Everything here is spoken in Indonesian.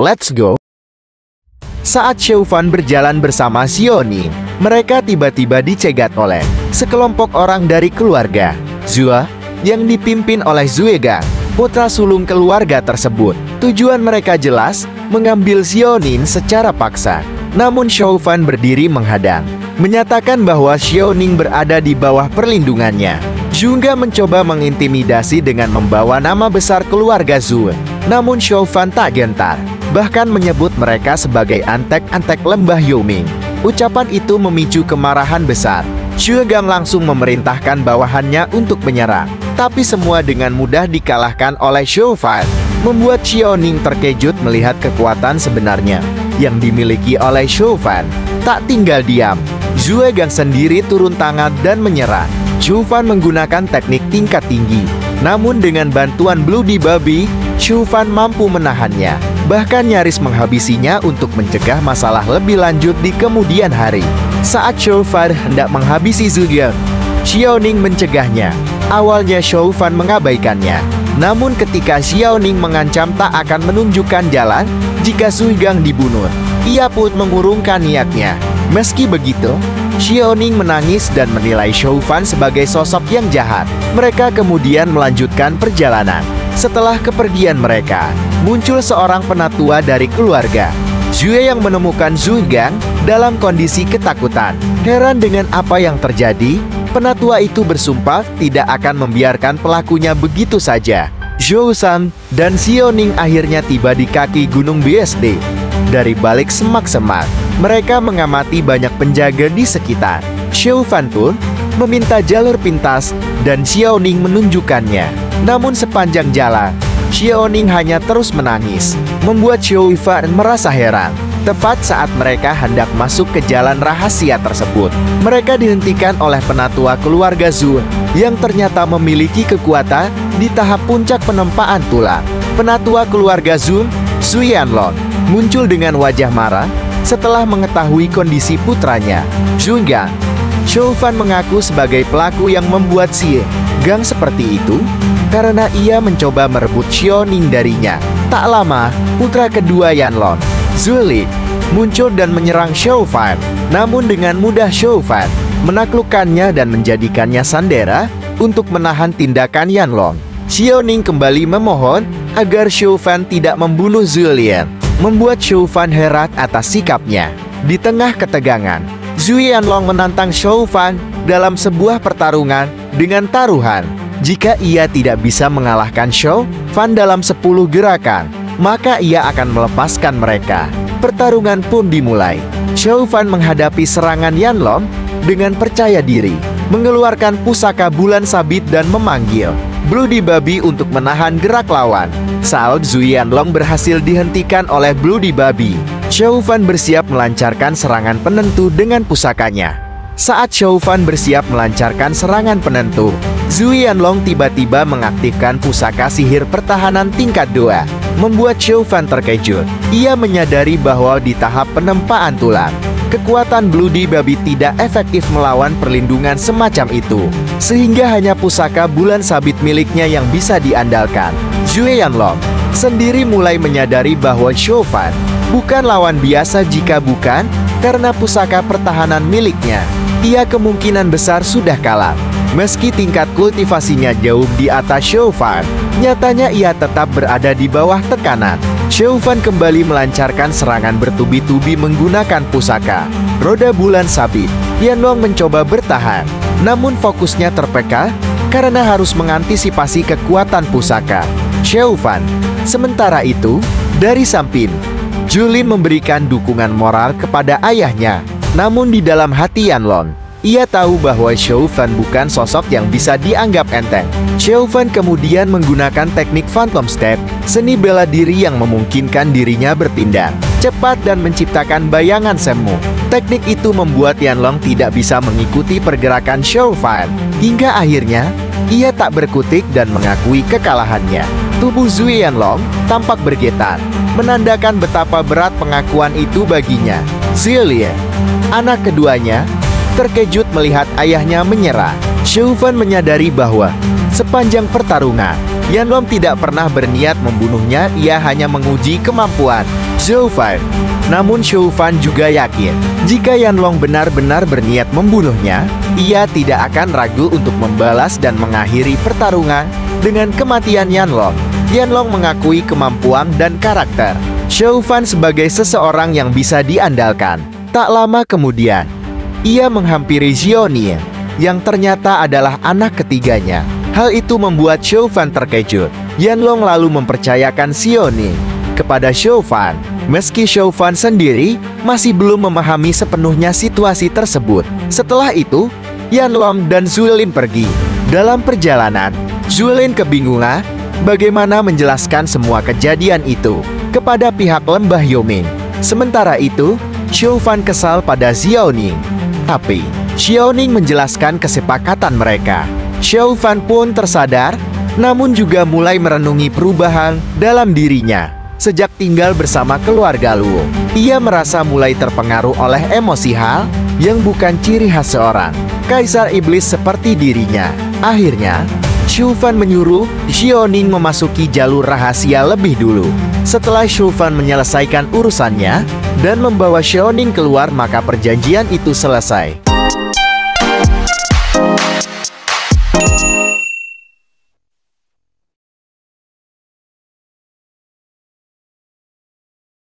let's go. Saat Xiaofan berjalan bersama Xiaoning, mereka tiba-tiba dicegat oleh sekelompok orang dari keluarga Zhou yang dipimpin oleh Zuegang, putra sulung keluarga tersebut. Tujuan mereka jelas, mengambil Xiaoning secara paksa. Namun Xiaofan berdiri menghadang, menyatakan bahwa Xiaoning berada di bawah perlindungannya. Juga mencoba mengintimidasi dengan membawa nama besar keluarga Zhou. Namun Xiaofan tak gentar, bahkan menyebut mereka sebagai antek-antek lembah Youming. Ucapan itu memicu kemarahan besar. Zuegang langsung memerintahkan bawahannya untuk menyerang. Tapi semua dengan mudah dikalahkan oleh Xiaofan, membuat Xiaoning terkejut melihat kekuatan sebenarnya yang dimiliki oleh Xiaofan. Tak tinggal diam, Zuegang sendiri turun tangan dan menyerang. Xiaofan menggunakan teknik tingkat tinggi. Namun dengan bantuan Bloody Babi, Xiaofan mampu menahannya, bahkan nyaris menghabisinya untuk mencegah masalah lebih lanjut di kemudian hari. Saat Xiaofan hendak menghabisi Zuegang, Xiaoning mencegahnya. Awalnya Xiaofan mengabaikannya. Namun ketika Xiaoning mengancam tak akan menunjukkan jalan jika Zuegang dibunuh, ia pun mengurungkan niatnya. Meski begitu, Xiaoning menangis dan menilai Xiaofan sebagai sosok yang jahat. Mereka kemudian melanjutkan perjalanan. Setelah kepergian mereka, muncul seorang penatua dari keluarga Zhou yang menemukan Zuegang dalam kondisi ketakutan. Heran dengan apa yang terjadi, penatua itu bersumpah tidak akan membiarkan pelakunya begitu saja. Zhou-san dan Xiaoning akhirnya tiba di kaki Gunung BSD. Dari balik semak-semak, mereka mengamati banyak penjaga di sekitar. Xiaofan pun meminta jalur pintas dan Xiaoning menunjukkannya. Namun sepanjang jalan, Xiaoning hanya terus menangis, membuat Xiaofan merasa heran. Tepat saat mereka hendak masuk ke jalan rahasia tersebut, mereka dihentikan oleh penatua keluarga Zhou yang ternyata memiliki kekuatan di tahap puncak penempaan tulang. Penatua keluarga Zhou, Zhu Yanlong, muncul dengan wajah marah setelah mengetahui kondisi putranya, Zuegang. Xiaofan mengaku sebagai pelaku yang membuat Zuegang seperti itu karena ia mencoba merebut Xiaoning darinya. Tak lama, putra kedua Yanlong, Zueli, muncul dan menyerang Xiaofan. Namun dengan mudah Xiaofan menaklukkannya dan menjadikannya sandera untuk menahan tindakan Yanlong. Xiaoning kembali memohon agar Xiaofan tidak membunuh Zuelian, membuat Xiaofan heran atas sikapnya. Di tengah ketegangan, Zhu Yanlong menantang Xiaofan dalam sebuah pertarungan dengan taruhan. Jika ia tidak bisa mengalahkan Xiaofan dalam 10 gerakan, maka ia akan melepaskan mereka. Pertarungan pun dimulai. Xiaofan menghadapi serangan Yanlong dengan percaya diri, mengeluarkan pusaka bulan sabit dan memanggil Bloody Babi untuk menahan gerak lawan. Saat Zhu Yanlong berhasil dihentikan oleh Bloody Babi, Xiaofan bersiap melancarkan serangan penentu dengan pusakanya. Saat Xiaofan bersiap melancarkan serangan penentu, Zhu Yanlong tiba-tiba mengaktifkan pusaka sihir pertahanan tingkat 2, membuat Xiaofan terkejut. Ia menyadari bahwa di tahap penempaan tulang, kekuatan Bloody Babi tidak efektif melawan perlindungan semacam itu, sehingga hanya pusaka bulan sabit miliknya yang bisa diandalkan. Zhu Yanlong sendiri mulai menyadari bahwa Xiaofan bukan lawan biasa. Jika bukan karena pusaka pertahanan miliknya, ia kemungkinan besar sudah kalah. Meski tingkat kultivasinya jauh di atas Xiaofan, nyatanya ia tetap berada di bawah tekanan. Xiaofan kembali melancarkan serangan bertubi-tubi menggunakan pusaka roda bulan sabit. Yanlong mencoba bertahan, namun fokusnya terpeka karena harus mengantisipasi kekuatan pusaka Xiaofan. Sementara itu, dari samping, Julin memberikan dukungan moral kepada ayahnya. Namun di dalam hati Yanlong, ia tahu bahwa Xiaofan bukan sosok yang bisa dianggap enteng. Xiaofan kemudian menggunakan teknik Phantom Step, seni bela diri yang memungkinkan dirinya berpindah cepat dan menciptakan bayangan semu. Teknik itu membuat Yanlong tidak bisa mengikuti pergerakan Xiaofan. Hingga akhirnya, ia tak berkutik dan mengakui kekalahannya. Tubuh Zhu Yanlong tampak bergetar, menandakan betapa berat pengakuan itu baginya. Zuelia, anak keduanya, terkejut melihat ayahnya menyerah. Xiaofan menyadari bahwa Sepanjang pertarungan, Yanlong tidak pernah berniat membunuhnya, ia hanya menguji kemampuan Zhou Fan. Namun Zhou Fan juga yakin, jika Yanlong benar-benar berniat membunuhnya, ia tidak akan ragu untuk membalas dan mengakhiri pertarungan dengan kematian Yanlong. Yanlong mengakui kemampuan dan karakter Zhou Fan sebagai seseorang yang bisa diandalkan. Tak lama kemudian, ia menghampiri Xiaoning, yang ternyata adalah anak ketiganya. Hal itu membuat Zhou Fan terkejut. Yanlong lalu mempercayakan Xiaoning kepada Zhou Fan. Meski Zhou Fan sendiri masih belum memahami sepenuhnya situasi tersebut. Setelah itu, Yanlong dan Zuelin pergi. Dalam perjalanan, Zuelin kebingungan bagaimana menjelaskan semua kejadian itu kepada pihak lembah Yoming. Sementara itu, Zhou Fan kesal pada Xiaoning. Tapi, Xiaoning menjelaskan kesepakatan mereka. Zhou Fan pun tersadar, namun juga mulai merenungi perubahan dalam dirinya. Sejak tinggal bersama keluarga Luo, ia merasa mulai terpengaruh oleh emosi hal yang bukan ciri khas seorang kaisar iblis seperti dirinya. Akhirnya, Zhou Fan menyuruh Xiaoning memasuki jalur rahasia lebih dulu. Setelah Zhou Fan menyelesaikan urusannya dan membawa Xiaoning keluar, maka perjanjian itu selesai.